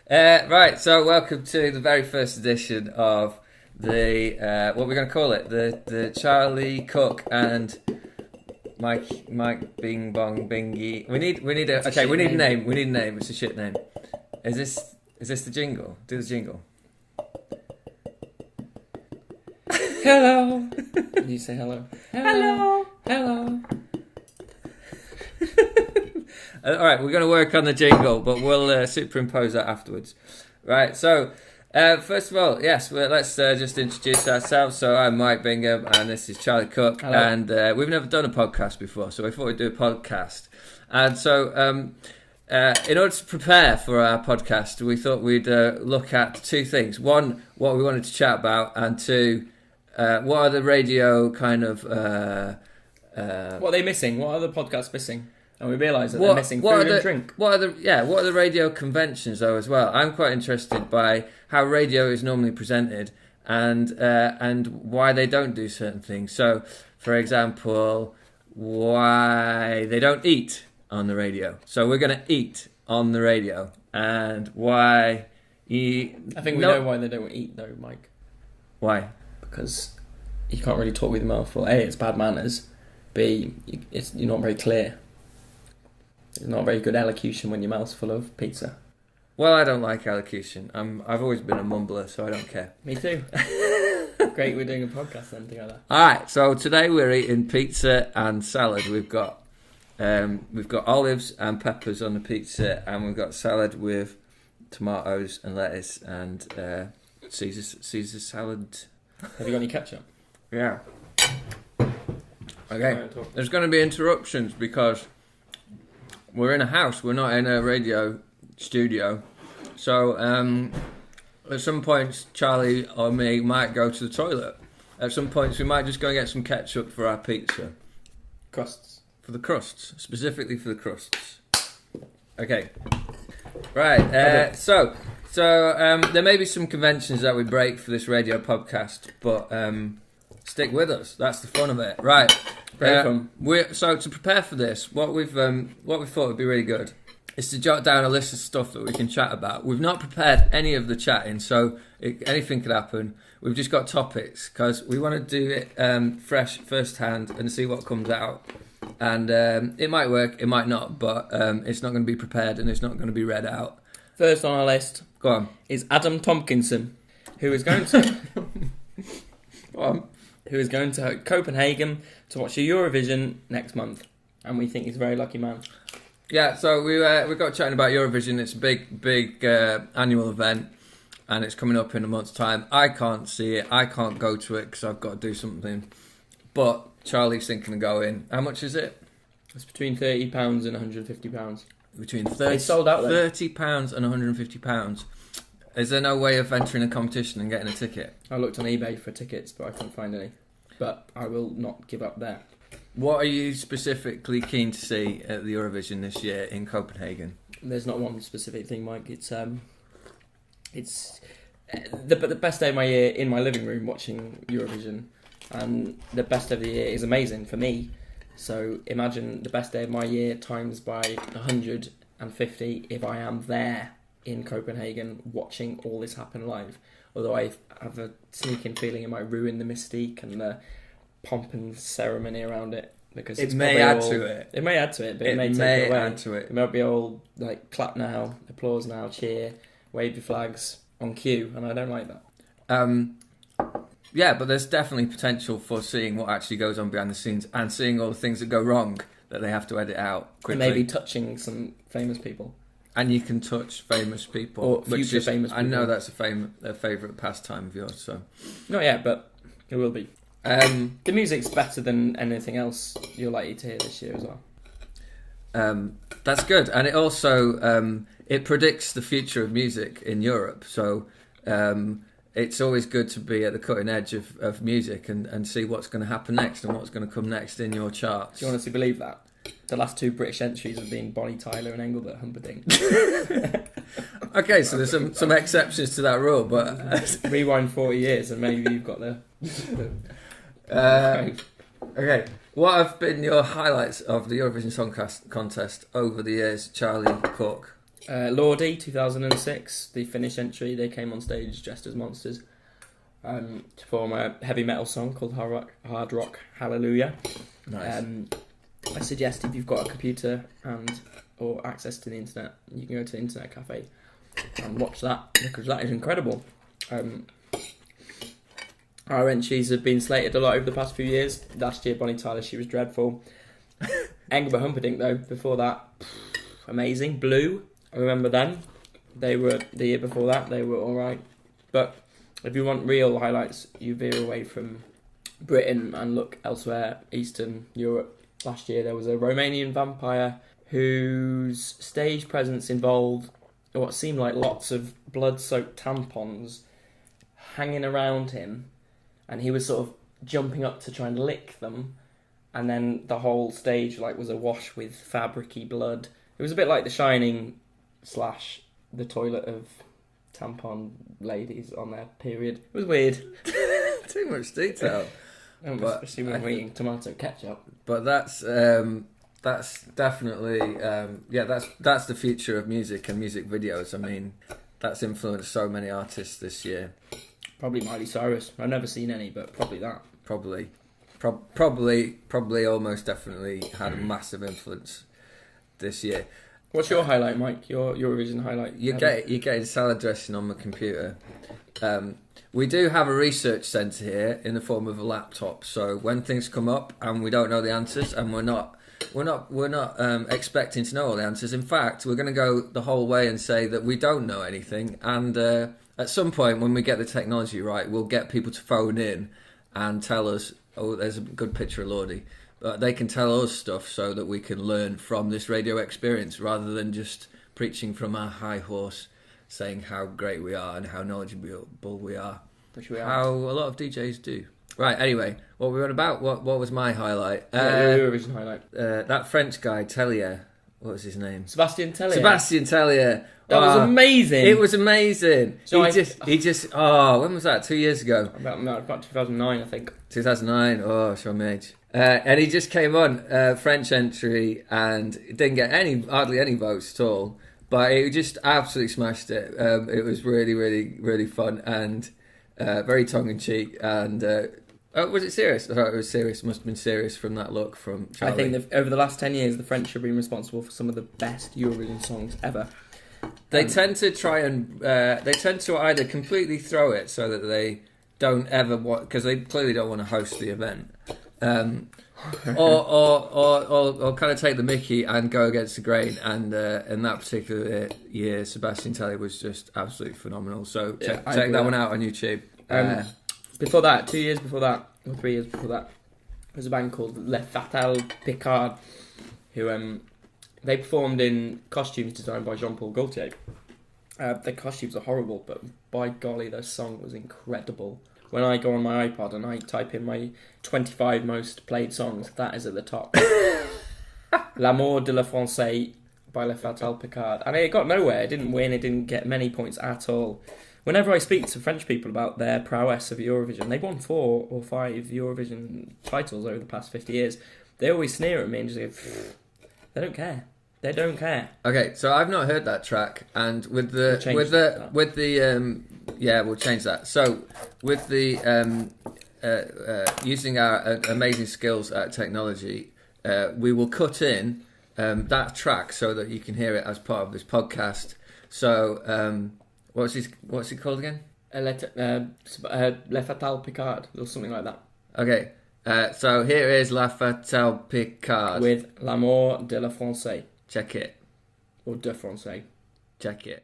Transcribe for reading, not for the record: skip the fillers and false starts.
Right, so welcome to the very first edition of the what we're going to call it, the Charlie Cook and Mike Bing Bong Bingy. We need a name. We need a name. It's a shit name. Is this the jingle? Do the jingle. Hello. You say hello. Hello. All right, we're going to work on the jingle, but we'll superimpose that afterwards. Right, so first of all, yes, let's just introduce ourselves. So I'm Mike Bingham, and this is Charlie Cook. Hello. And we've never done a podcast before, so we thought we'd do a podcast. And so in order to prepare for our podcast, we thought we'd look at two things. One, what we wanted to chat about, and two, what are the radio kind of... what are they missing? What are the podcasts missing? And we realise that they're missing food and drink. What are the radio conventions though as well? I'm quite interested by how radio is normally presented and why they don't do certain things. So, for example, why they don't eat on the radio. So we're going to eat on the radio, and why. I think we know why they don't eat though, Mike. Why? Because you can't really talk with your mouth full. A, it's bad manners. B, you're not very clear. It's not very good elocution when your mouth's full of pizza. Well, I don't like elocution. I've always been a mumbler, so I don't care. Me too. Great, we're doing a podcast then together. All right, so today we're eating pizza and salad. We've got olives and peppers on the pizza, and we've got salad with tomatoes and lettuce and Caesar salad. Have you got any ketchup? Yeah. Okay. There's going to be interruptions because we're in a house. We're not in a radio studio. So at some points, Charlie or me might go to the toilet. At some points, we might just go and get some ketchup for our pizza. Crusts. For the crusts. Specifically for the crusts. Okay. Right. So there may be some conventions that we break for this radio podcast, but stick with us. That's the fun of it. Right. So to prepare for this, what we thought would be really good is to jot down a list of stuff that we can chat about. We've not prepared any of the chatting, so anything could happen. We've just got topics because we want to do it fresh, first hand, and see what comes out. And it might work, it might not, but it's not going to be prepared and it's not going to be read out. First on our list, go on, is Adam Tompkinson, who is going to go on. Who is going to Copenhagen to watch the Eurovision next month, and we think he's a very lucky man. Yeah, so we got chatting about Eurovision. It's a big annual event, and it's coming up in a month's time. I can't see it. I can't go to it because I've got to do something. But Charlie's thinking of going. How much is it? It's between £30 and £150. Between 30, it's sold out then. £30 and £150. Is there no way of entering a competition and getting a ticket? I looked on eBay for tickets, but I couldn't find any. But I will not give up there. What are you specifically keen to see at the Eurovision this year in Copenhagen? There's not one specific thing, Mike. It's the best day of my year in my living room watching Eurovision, and the best of the year is amazing for me. So imagine the best day of my year times by 150 if I am there in Copenhagen watching all this happen live. Although I have a sneaking feeling it might ruin the mystique and the pomp and ceremony around it, because it may add to it. It may add to it, but it may take it away. Add to it. It might be all like clap now, applause now, cheer, wave your flags on cue, and I don't like that. Yeah, but there's definitely potential for seeing what actually goes on behind the scenes and seeing all the things that go wrong that they have to edit out quickly. And maybe touching some famous people. And you can touch famous people. Or future famous people. I know that's a favourite pastime of yours, so... Not yet, but it will be. The music's better than anything else you're likely to hear this year as well. That's good. And it also... it predicts the future of music in Europe, so... it's always good to be at the cutting edge of music and see what's going to happen next and what's going to come next in your charts. Do you honestly believe that? The last two British entries have been Bonnie Tyler and Engelbert Humperdinck. Okay, so there's some exceptions to that rule, but... Rewind 40 years and maybe you've got the... Okay, what have been your highlights of the Eurovision Song Contest over the years, Charlie Cook? Lordi, 2006, the Finnish entry. They came on stage dressed as monsters to perform a heavy metal song called Hard Rock Hallelujah. Nice. I suggest if you've got a computer or access to the internet, you can go to the internet cafe and watch that, because that is incredible. Our entries have been slated a lot over the past few years. Last year, Bonnie Tyler, she was dreadful. Engelbert Humperdinck, though, before that, amazing. Blue, I remember them. They were, the year before that, they were alright. But if you want real highlights, you veer away from Britain and look elsewhere, Eastern Europe. Last year, there was a Romanian vampire whose stage presence involved what seemed like lots of blood-soaked tampons hanging around him, and he was sort of jumping up to try and lick them, and then the whole stage was awash with fabricy blood. It was a bit like The Shining / the toilet of tampon ladies on their period. It was weird. Too much detail. Especially when we're eating tomato ketchup. But that's definitely that's the future of music and music videos. I mean, that's influenced so many artists this year. Probably Miley Cyrus. I've never seen any, but probably that. Probably almost definitely had a massive influence this year. What's your highlight, Mike? Your Eurovision highlight? You're getting salad dressing on my computer. We do have a research centre here in the form of a laptop. So when things come up and we don't know the answers, and we're not expecting to know all the answers. In fact, we're going to go the whole way and say that we don't know anything. And at some point, when we get the technology right, we'll get people to phone in and tell us. Oh, there's a good picture of Lordi. But they can tell us stuff so that we can learn from this radio experience, rather than just preaching from our high horse, saying how great we are and how knowledgeable we are. Which we are. How a lot of DJs do. Right, anyway, what we were on about? What was my highlight? Your Eurovision highlight. That French guy, Tellier. What was his name? Sebastian Tellier. Sebastian Tellier. That was amazing. It was amazing. So he just. When was that? 2 years ago. About 2009, I think. 2009. Oh, show me age. And he just came on French entry and didn't get hardly any votes at all. But he just absolutely smashed it. It was really, really, really fun and very tongue in cheek. And was it serious? I thought it was serious. It must have been serious from that look from Charlie. I think that over the last 10 years, the French have been responsible for some of the best Eurovision songs ever. They tend to try and they tend to either completely throw it so that they don't ever want, because they clearly don't want to host the event, or kind of take the mickey and go against the grain. And in that particular year, Sebastian Tellier was just absolutely phenomenal. So check that one out on YouTube. Before that, 2 years before that, or 3 years before that, there was a band called Le Fatal Picard, who they performed in costumes designed by Jean-Paul Gaultier. Their costumes are horrible, but by golly, their song was incredible. When I go on my iPod and I type in my 25 most played songs, that is at the top. L'amour de la Française by Le Fatal Picard. And it got nowhere. It didn't win. It didn't get many points at all. Whenever I speak to French people about their prowess of Eurovision, they've won 4 or 5 Eurovision titles over the past 50 years. They always sneer at me and just go, they don't care. They don't care. Okay, so I've not heard that track, and we'll change that. So with the using our amazing skills at technology, we will cut in that track so that you can hear it as part of this podcast. So what's it called again? Le Fatal Picard, or something like that. Okay, so here is La Fatale Picard with L'amour de la Française. Check it. Or de Français. Check it.